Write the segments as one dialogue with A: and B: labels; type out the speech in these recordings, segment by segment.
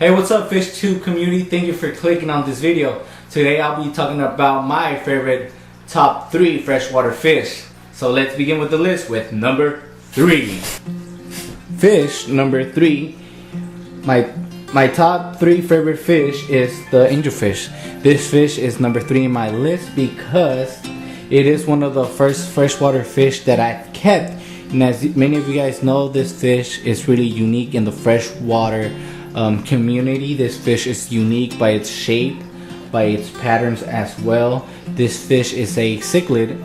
A: Hey, what's up Fish Tube community? Thank you for clicking on this video. Today I'll be talking about my favorite top 3 freshwater fish. So let's begin with the list with number 3. Fish number 3. My top 3 favorite fish is the angelfish. This fish is number 3 in my list because it is one of the first freshwater fish that I kept. And as many of you guys know, this fish is really unique in the freshwater community. This fish is unique by its shape, by its patterns as well. This fish is a cichlid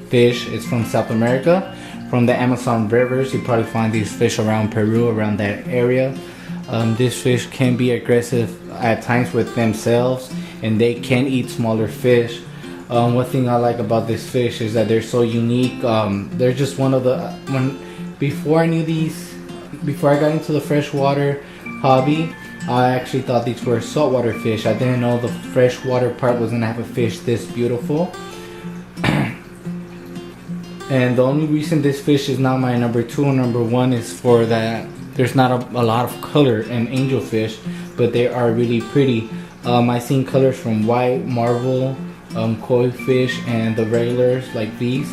A: fish. It's from South America, from the Amazon rivers. You probably find these fish around Peru, around that area. This fish can be aggressive at times with themselves, and they can eat smaller fish. One thing I like about this fish is that they're so unique. They're just one of the before I got into the freshwater hobby, I actually thought these were saltwater fish. I didn't know the freshwater part was gonna have a fish this beautiful. And the only reason this fish is not my number 2 or number 1 is for that there's not a lot of color in angelfish, but they are really pretty. I've seen colors from white, marble, koi fish, and the regulars like these.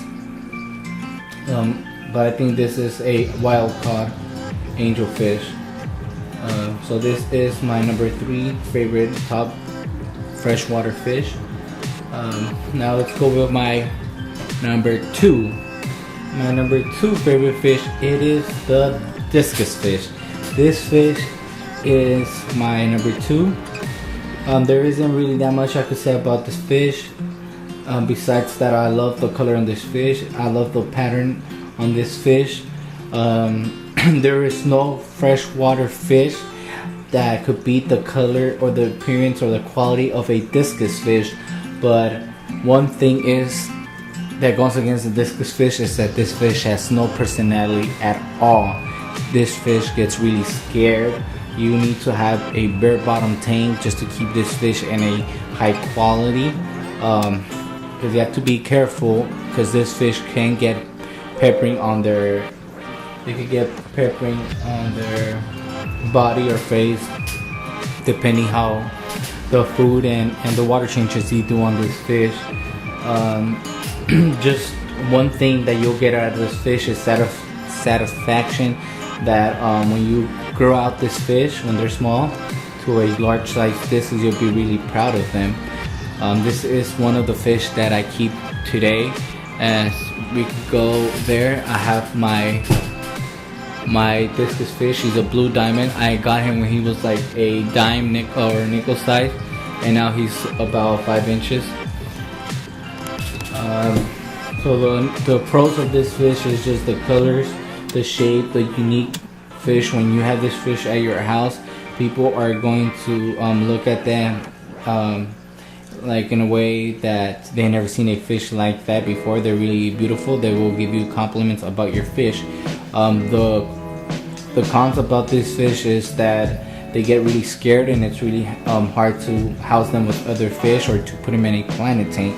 A: But I think this is a wild caught angelfish. So this is my number 3 favorite top freshwater fish. Now let's go with my number 2. My number 2 favorite fish, it is the discus fish. This fish is my number 2. There isn't really that much I could say about this fish. Besides that, I love the color on this fish. I love the pattern on this fish. There is no freshwater fish that could beat the color or the appearance or the quality of a discus fish. But one thing is that goes against the discus fish is that this fish has no personality at all. This fish gets really scared. You need to have a bare bottom tank just to keep this fish in a high quality. Because you have to be careful, because this fish can get peppering on their body or face, depending how the food and the water changes you do on this fish. Just one thing that you'll get out of this fish is satisfaction that when you grow out this fish when they're small to a large size discus, you'll be really proud of them. This is one of the fish that I keep today. As we go there, I have my discus fish. He's a blue diamond. I got him when he was like a dime nickel size, and now he's about 5 inches. So the pros of this fish is just the colors, the shape, the unique fish. When you have this fish at your house, people are going to look at them like in a way that they never seen a fish like that before. They're really beautiful. They will give you compliments about your fish. The cons about this fish is that they get really scared, and it's really hard to house them with other fish or to put them in a planet tank.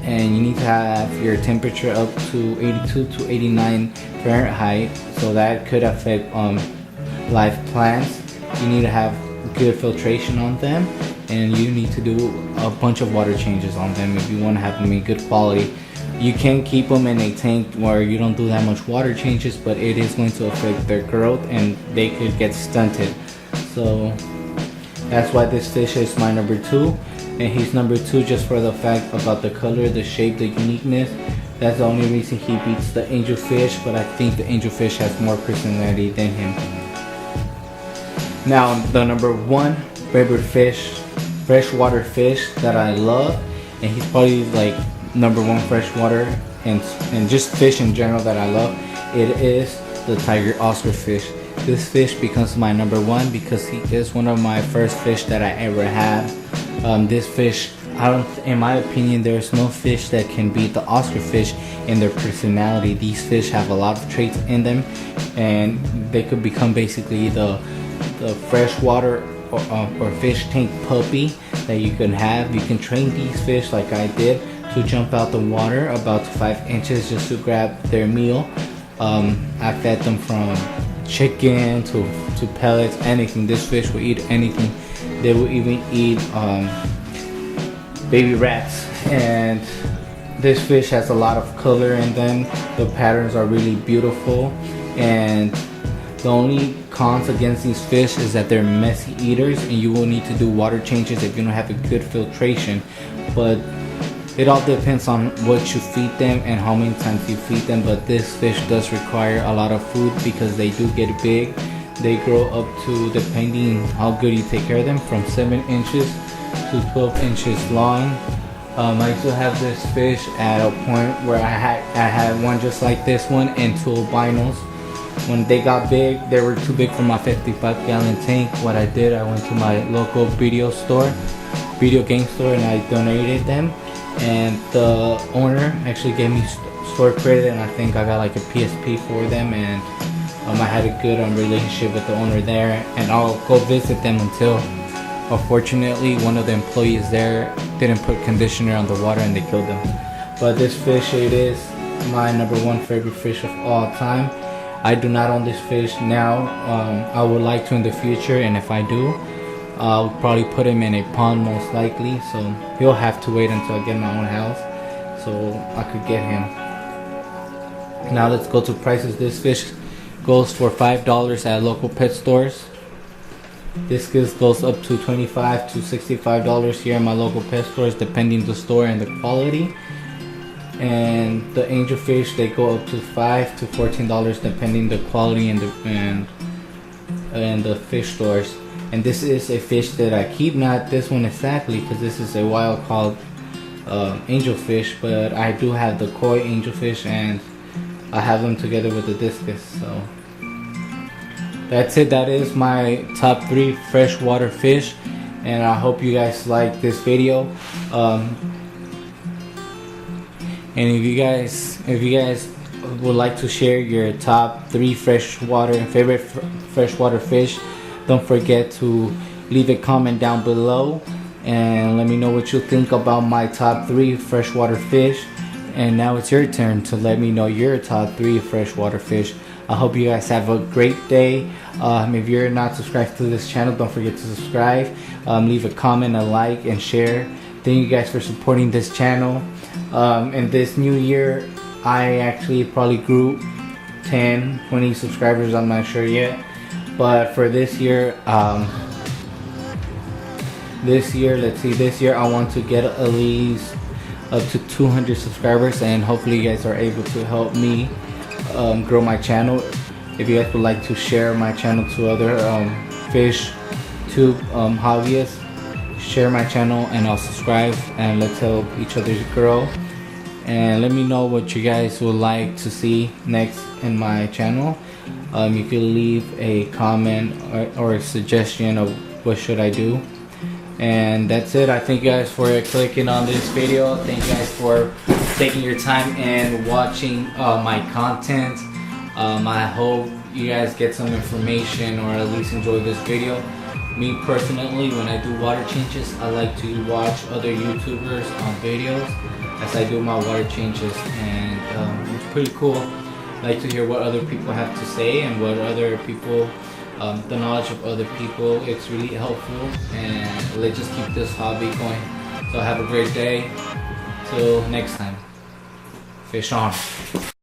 A: And you need to have your temperature up to 82 to 89 Fahrenheit, so that could affect live plants. You need to have good filtration on them, and you need to do a bunch of water changes on them if you want to have them in good quality. You can keep them in a tank where you don't do that much water changes, but it is going to affect their growth and they could get stunted. So that's why this fish is my number 2. And he's number 2 just for the fact about the color, the shape, the uniqueness. That's the only reason he beats the angelfish, but I think the angelfish has more personality than him. Now, the number 1 favorite fish, freshwater fish that I love, and he's probably like number 1 freshwater and just fish in general that I love, it is the tiger Oscar fish. This fish becomes my number 1 because he is one of my first fish that I ever had. This fish, in my opinion, there's no fish that can beat the Oscar fish in their personality. These fish have a lot of traits in them, and they could become basically the freshwater or fish tank puppy that you can have. You can train these fish like I did to jump out the water about 5 inches just to grab their meal. I fed them from chicken to pellets, anything. This fish will eat anything. They will even eat baby rats. And this fish has a lot of color in them. The patterns are really beautiful. And the only cons against these fish is that they're messy eaters, and you will need to do water changes if you don't have a good filtration. But it all depends on what you feed them and how many times you feed them. But this fish does require a lot of food because they do get big. They grow up to, depending how good you take care of them, from 7 inches to 12 inches long. I still have this fish at a point where I had one just like this one and 2 albinos. When they got big, they were too big for my 55-gallon tank. What I did, I went to my local video game store, and I donated them. And the owner actually gave me store credit, and I think I got like a PSP for them. And I had a good relationship with the owner there, and I'll go visit them until, unfortunately, one of the employees there didn't put conditioner on the water and they killed them. But this fish, it is my #1 favorite fish of all time. I do not own this fish now. I would like to in the future, and if I do, I'll probably put him in a pond most likely. So he'll have to wait until I get my own house so I could get him. Now let's go to prices. This fish goes for $5 at local pet stores. Discus goes up to $25 to $65 here at my local pet stores, depending the store and the quality. And the Angelfish, they go up to $5 to $14 depending the quality and the fish stores. And this is a fish that I keep, not this one exactly, because this is a wild caught Angelfish, but I do have the koi Angelfish, and I have them together with the Discus. So that's it. That is my top 3 freshwater fish, and I hope you guys like this video. And if you guys would like to share your top 3 favorite freshwater fish, don't forget to leave a comment down below and let me know what you think about my top 3 freshwater fish. And now it's your turn to let me know your top 3 freshwater fish. I hope you guys have a great day. If you're not subscribed to this channel, don't forget to subscribe. Leave a comment, a like, and share. Thank you guys for supporting this channel. In this new year, I actually probably grew 10, 20 subscribers. I'm not sure yet. But for this year, this year I want to get at least up to 200 subscribers, and hopefully you guys are able to help me grow my channel. If you guys would like to share my channel to other fish tube hobbyists, share my channel and I'll subscribe, and let's help each other grow. And let me know what you guys would like to see next in my channel. You can leave a comment or a suggestion of what should I do. And that's it. I thank you guys for clicking on this video. Thank you guys for taking your time and watching my content. I hope you guys get some information or at least enjoy this video. Me personally, when I do water changes, I like to watch other YouTubers on videos as I do my water changes, and it's pretty cool. I like to hear what other people have to say and what other people, the knowledge of other people. It's really helpful, and let's just keep this hobby going. So have a great day. Till next time. Fish on.